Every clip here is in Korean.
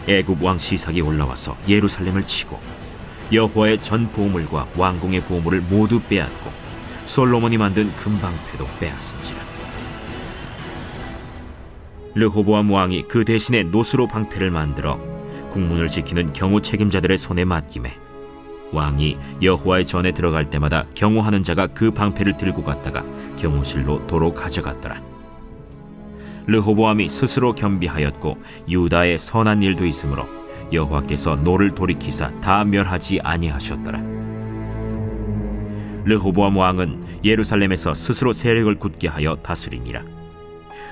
애굽 왕 시삭이 올라와서 예루살렘을 치고 여호와의 전 보물과 왕궁의 보물을 모두 빼앗고 솔로몬이 만든 금방패도 빼앗은지라. 르호보암 왕이 그 대신에 노스로 방패를 만들어 국문을 지키는 경호 책임자들의 손에 맡김에 왕이 여호와의 전에 들어갈 때마다 경호하는 자가 그 방패를 들고 갔다가 경호실로 도로 가져갔더라. 르호보암이 스스로 겸비하였고 유다의 선한 일도 있으므로 여호와께서 노를 돌이키사 다 멸하지 아니하셨더라. 르호보암 왕은 예루살렘에서 스스로 세력을 굳게 하여 다스리니라.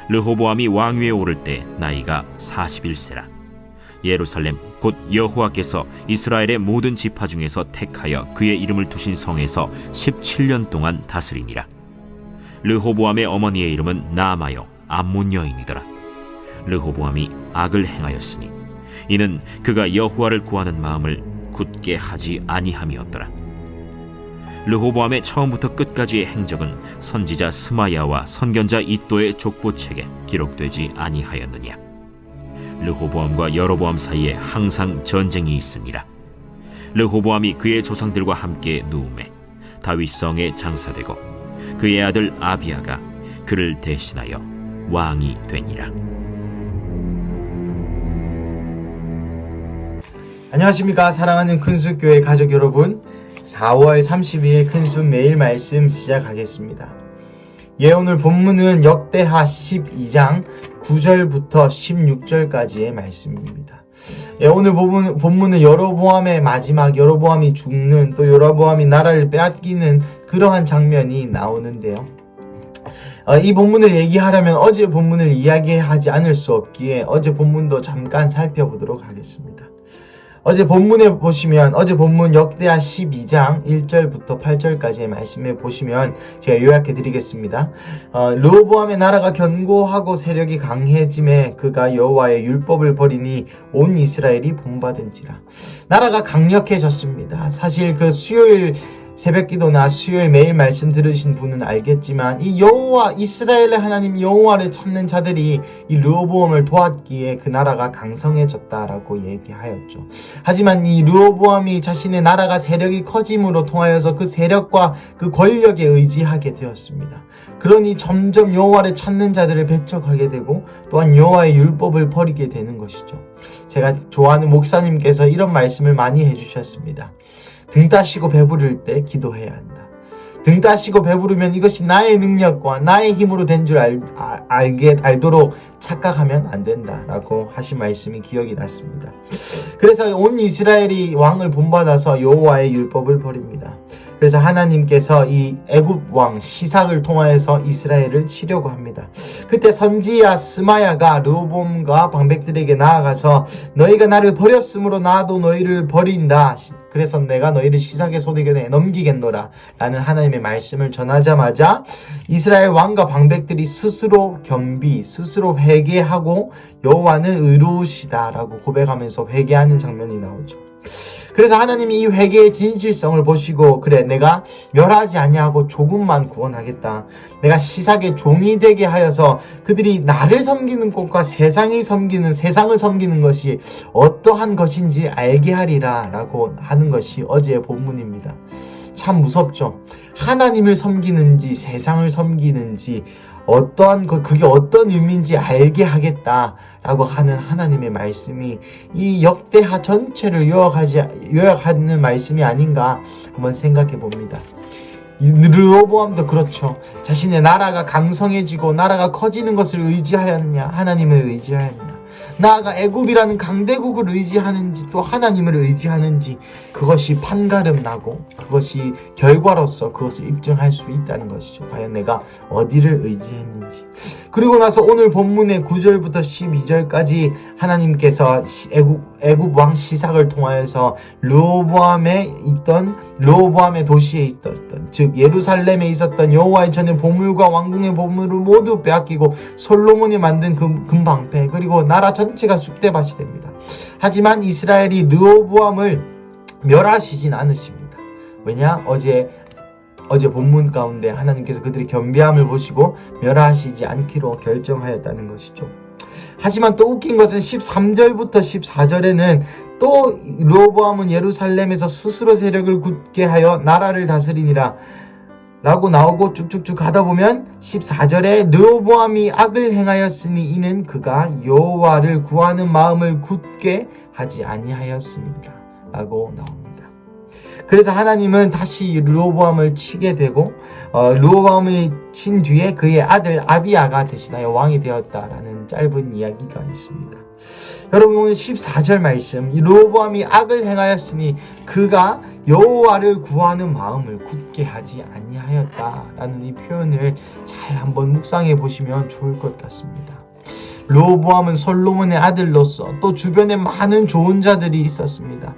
르호보암이 왕위에 오를 때 나이가 41세라. 예루살렘 곧 여호와께서 이스라엘의 모든 지파 중에서 택하여 그의 이름을 두신 성에서 17년 동안 다스리니라. 르호보암의 어머니의 이름은 나아마요 암몬 여인이더라. 르호보암이 악을 행하였으니 이는 그가 여호와를 구하는 마음을 굳게 하지 아니함이었더라. 르호보암의 처음부터 끝까지의 행적은 선지자 스마야와 선견자 id도의 족보책에 기록되지 아니하였느냐. 르호보암과 여로보암 사이에 항상 전쟁이 있으니라. 르호보암이 그의 조상들과 함께 누움에 다윗성에 장사되고 그의 아들 아비야가 그를 대신하여 왕이 되니라. 안녕하십니까, 사랑하는 큰숲교회 가족 여러분. 4월 32일 큰숲 매일 말씀 시작하겠습니다. 오늘 본문은 역대하 12장 9절부터 16절까지의 말씀입니다. 오늘 본문은 여로보암의 마지막, 여로보암이 죽는, 또 여로보암이 나라를 빼앗기는 그러한 장면이 나오는데요. 이 본문을 얘기하려면 어제 본문을 이야기하지 않을 수 없기에 어제 본문도 잠깐 살펴보도록 하겠습니다. 어제 본문에 보시면, 어제 본문 역대하 12장 1절부터 8절까지의 말씀에 보시면 제가 요약해 드리겠습니다. 르호보암의 나라가 견고하고 세력이 강해짐에 그가 여호와의 율법을 버리니 온 이스라엘이 본받은지라. 나라가 강력해졌습니다. 사실 그 수요일 새벽기도나 수요일 매일 말씀 들으신 분은 알겠지만 이 여호와, 이스라엘의 하나님 여호와를 찾는 자들이 이 르호보암을 도왔기에 그 나라가 강성해졌다라고 얘기하였죠. 하지만 이 르호보암이 자신의 나라가 세력이 커짐으로 통하여서 그 세력과 그 권력에 의지하게 되었습니다. 그러니 점점 여호와를 찾는 자들을 배척하게 되고 또한 여호와의 율법을 버리게 되는 것이죠. 제가 좋아하는 목사님께서 이런 말씀을 많이 해주셨습니다. 등 따시고 배부를 때 기도해야 한다. 등 따시고 배부르면 이것이 나의 능력과 나의 힘으로 된 줄 알도록 착각하면 안 된다라고 하신 말씀이 기억이 났습니다. 그래서 온 이스라엘이 왕을 본받아서 여호와의 율법을 버립니다. 그래서 하나님께서 이 애굽 왕 시삭을 통하여서 이스라엘을 치려고 합니다. 그때 선지자 스마야가 르호보암과 방백들에게 나아가서 너희가 나를 버렸으므로 나도 너희를 버린다. 그래서 내가 너희를 시삭의 손에 넘기겠노라 라는 하나님의 말씀을 전하자마자 이스라엘 왕과 방백들이 스스로 스스로 회개하고 여호와는 의로우시다 라고 고백하면서 회개하는 장면이 나오죠. 그래서 하나님이 이 회개의 진실성을 보시고, 그래, 내가 멸하지 아니하고 조금만 구원하겠다. 내가 시삭의 종이 되게 하여서 그들이 나를 섬기는 것과 세상을 섬기는 것이 어떠한 것인지 알게 하리라 라고 하는 것이 어제의 본문입니다. 참 무섭죠. 하나님을 섬기는지 세상을 섬기는지 그게 어떤 의미인지 알게 하겠다라고 하는 하나님의 말씀이 이 역대하 전체를 요약하는 말씀이 아닌가 한번 생각해 봅니다. 르호보암도 그렇죠. 자신의 나라가 강성해지고 나라가 커지는 것을 의지하였냐, 하나님을 의지하였냐, 나아가 애굽이라는 강대국을 의지하는지 또 하나님을 의지하는지, 그것이 판가름 나고 그것이 결과로서 그것을 입증할 수 있다는 것이죠. 과연 내가 어디를 의지했는지. 그리고 나서 오늘 본문의 9절부터 12절까지 하나님께서 애굽 왕 시삭을 통하여서 르호보암의 도시에 있었던, 즉 예루살렘에 있었던 여호와의 전의 보물과 왕궁의 보물을 모두 빼앗기고 솔로몬이 만든 금방패, 그리고 나라 전체가 쑥대밭이 됩니다. 하지만 이스라엘이 르호보암을 멸하시진 않으십니다. 왜냐? 어제 본문 가운데 하나님께서 그들의 겸비함을 보시고 멸하시지 않기로 결정하였다는 것이죠. 하지만 또 웃긴 것은 13절부터 14절에는 또 르호보암은 예루살렘에서 스스로 세력을 굳게 하여 나라를 다스리니라 라고 나오고 쭉쭉쭉 가다 보면 14절에 르호보암이 악을 행하였으니 이는 그가 여호와를 구하는 마음을 굳게 하지 아니하였습니다 라고 나옵니다. 그래서 하나님은 다시 르호보암을 치게 되고 르호보암이 친 뒤에 그의 아들 아비야가 대신하여 왕이 되었다라는 짧은 이야기가 있습니다. 여러분, 오늘 14절 말씀, 르호보암이 악을 행하였으니 그가 여호와를 구하는 마음을 굳게 하지 아니하였다라는 이 표현을 잘 한번 묵상해 보시면 좋을 것 같습니다. 르호보암은 솔로몬의 아들로서 또 주변에 많은 좋은 자들이 있었습니다.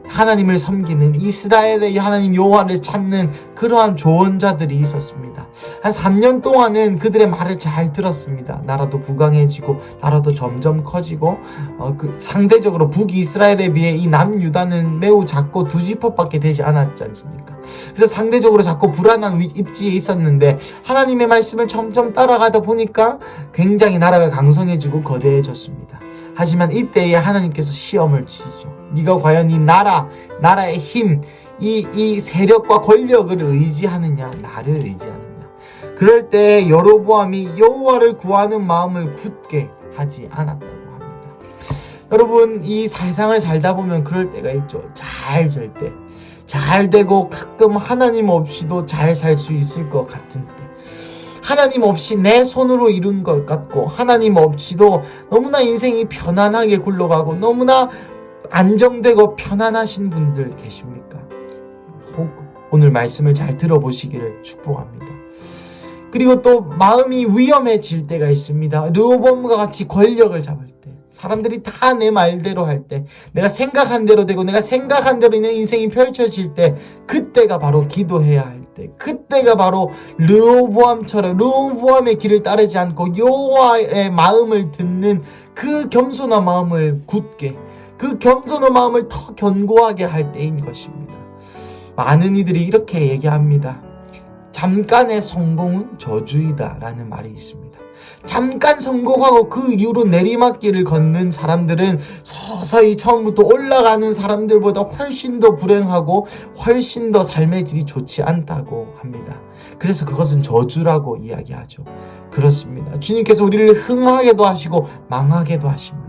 하나님을 섬기는, 이스라엘의 하나님 여호와를 찾는 그러한 조언자들이 있었습니다. 한 3년 동안은 그들의 말을 잘 들었습니다. 나라도 부강해지고 나라도 점점 커지고 상대적으로 북이스라엘에 비해 이 남유다는 매우 작고 두 지파밖에 되지 않았지 않습니까? 그래서 상대적으로 자꾸 불안한 입지에 있었는데 하나님의 말씀을 점점 따라가다 보니까 굉장히 나라가 강성해지고 거대해졌습니다. 하지만 이때에 하나님께서 시험을 치시죠. 네가 과연 이 나라의 힘, 이 세력과 권력을 의지하느냐, 나를 의지하느냐. 그럴 때 여로보암이 여호와를 구하는 마음을 굳게 하지 않았다고 합니다. 여러분, 이 세상을 살다 보면 그럴 때가 있죠. 잘 될 때, 잘 되고 가끔 하나님 없이도 잘 살 수 있을 것 같은 때, 하나님 없이 내 손으로 이룬 것 같고 하나님 없이도 너무나 인생이 편안하게 굴러가고 너무나 안정되고 편안하신 분들 계십니까? 오늘 말씀을 잘 들어보시기를 축복합니다. 그리고 또 마음이 위험해질 때가 있습니다. 르호보암과 같이 권력을 잡을 때, 사람들이 다 내 말대로 할 때, 내가 생각한 대로 되고 내가 생각한 대로 내 인생이 펼쳐질 때, 그때가 바로 기도해야 할 때, 그때가 바로 르호보암처럼 르호보암의 길을 따르지 않고 여호와의 마음을 듣는 그 겸손한 마음을 굳게, 그 겸손한 마음을 더 견고하게 할 때인 것입니다. 많은 이들이 이렇게 얘기합니다. 잠깐의 성공은 저주이다 라는 말이 있습니다. 잠깐 성공하고 그 이후로 내리막길을 걷는 사람들은 서서히 처음부터 올라가는 사람들보다 훨씬 더 불행하고 훨씬 더 삶의 질이 좋지 않다고 합니다. 그래서 그것은 저주라고 이야기하죠. 그렇습니다. 주님께서 우리를 흥하게도 하시고 망하게도 하십니다.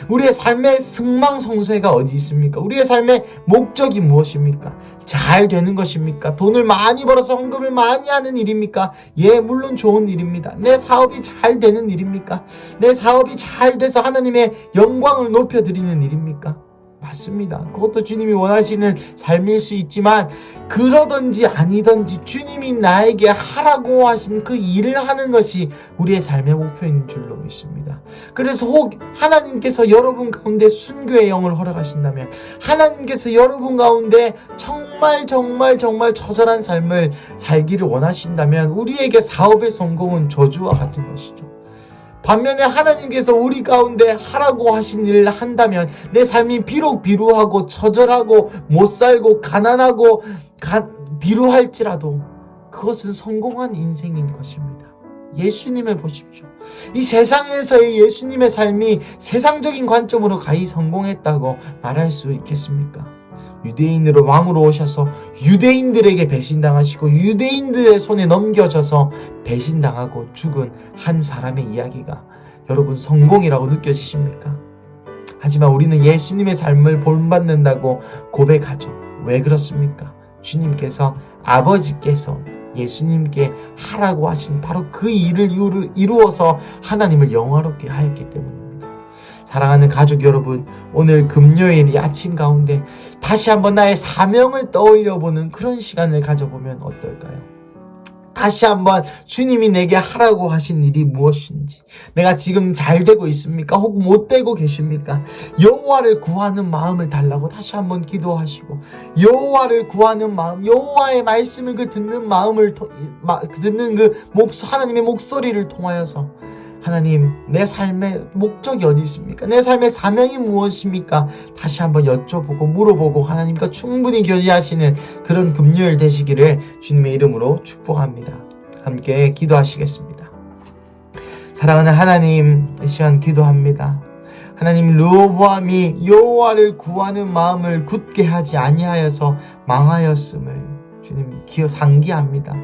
우리의 삶의 승망성쇠가 어디 있습니까? 우리의 삶의 목적이 무엇입니까? 잘 되는 것입니까? 돈을 많이 벌어서 헌금을 많이 하는 일입니까? 예, 물론 좋은 일입니다. 내 사업이 잘 되는 일입니까? 내 사업이 잘 돼서 하나님의 영광을 높여드리는 일입니까? 맞습니다. 그것도 주님이 원하시는 삶일 수 있지만 그러든지 아니든지 주님이 나에게 하라고 하신 그 일을 하는 것이 우리의 삶의 목표인 줄로 믿습니다. 그래서 혹 하나님께서 여러분 가운데 순교의 영을 허락하신다면, 하나님께서 여러분 가운데 정말 처절한 삶을 살기를 원하신다면 우리에게 사업의 성공은 저주와 같은 것이죠. 반면에 하나님께서 우리 가운데 하라고 하신 일을 한다면 내 삶이 비록 비루하고 처절하고 못살고 가난하고 비루할지라도 그것은 성공한 인생인 것입니다. 예수님을 보십시오. 이 세상에서의 예수님의 삶이 세상적인 관점으로 가히 성공했다고 말할 수 있겠습니까? 유대인으로 왕으로 오셔서 유대인들에게 배신당하시고 유대인들의 손에 넘겨져서 배신당하고 죽은 한 사람의 이야기가 여러분 성공이라고 느껴지십니까? 하지만 우리는 예수님의 삶을 본받는다고 고백하죠. 왜 그렇습니까? 주님께서, 아버지께서 예수님께 하라고 하신 바로 그 일을 이루어서 하나님을 영화롭게 하였기 때문입니다. 사랑하는 가족 여러분, 오늘 금요일 이 아침 가운데 다시 한번 나의 사명을 떠올려보는 그런 시간을 가져보면 어떨까요? 다시 한번 주님이 내게 하라고 하신 일이 무엇인지, 내가 지금 잘 되고 있습니까? 혹 못 되고 계십니까? 여호와를 구하는 마음을 달라고 다시 한번 기도하시고, 여호와를 구하는 마음, 여호와의 말씀을 듣는 마음을 듣는 하나님의 목소리를 통하여서 하나님, 내 삶의 목적이 어디 있습니까? 내 삶의 사명이 무엇입니까? 다시 한번 여쭤보고 물어보고 하나님과 충분히 교제하시는 그런 금요일 되시기를 주님의 이름으로 축복합니다. 함께 기도하시겠습니다. 사랑하는 하나님, 이 시간 기도합니다. 하나님, 르호보암이 여호와를 구하는 마음을 굳게 하지 아니하여서 망하였음을 주님 상기합니다.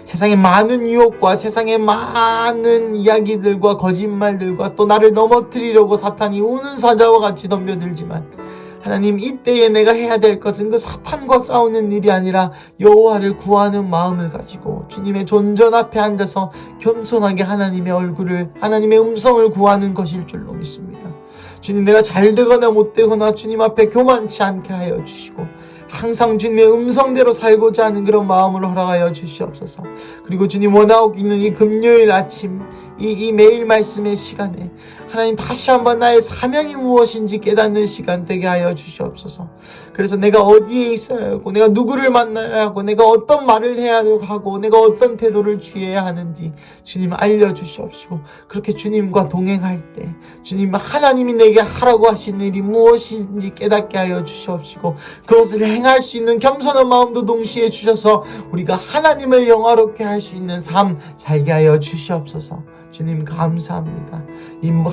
세상의 많은 유혹과 세상의 많은 이야기들과 거짓말들과 또 나를 넘어뜨리려고 사탄이 우는 사자와 같이 덤벼들지만 하나님, 이때에 내가 해야 될 것은 그 사탄과 싸우는 일이 아니라 여호와를 구하는 마음을 가지고 주님의 존전 앞에 앉아서 겸손하게 하나님의 얼굴을, 하나님의 음성을 구하는 것일 줄로 믿습니다. 주님, 내가 잘 되거나 못 되거나 주님 앞에 교만치 않게 하여 주시고 항상 주님의 음성대로 살고자 하는 그런 마음을 허락하여 주시옵소서. 그리고 주님, 원하고 있는 이 금요일 아침 이 매일 말씀의 시간에 하나님 다시 한번 나의 사명이 무엇인지 깨닫는 시간 되게 하여 주시옵소서. 그래서 내가 어디에 있어야 하고 내가 누구를 만나야 하고 내가 어떤 말을 해야 하고 내가 어떤 태도를 취해야 하는지 주님 알려주시옵시고, 그렇게 주님과 동행할 때 주님, 하나님이 내게 하라고 하신 일이 무엇인지 깨닫게 하여 주시옵시고 그것을 행할 수 있는 겸손한 마음도 동시에 주셔서 우리가 하나님을 영화롭게 할 수 있는 삶 살게 하여 주시옵소서. 주님 감사합니다.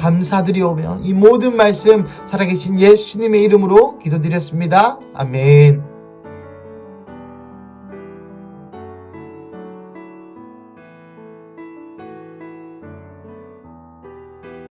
감사드리오며 이 모든 말씀 살아계신 예수님의 이름으로 기도드렸습니다. 아멘.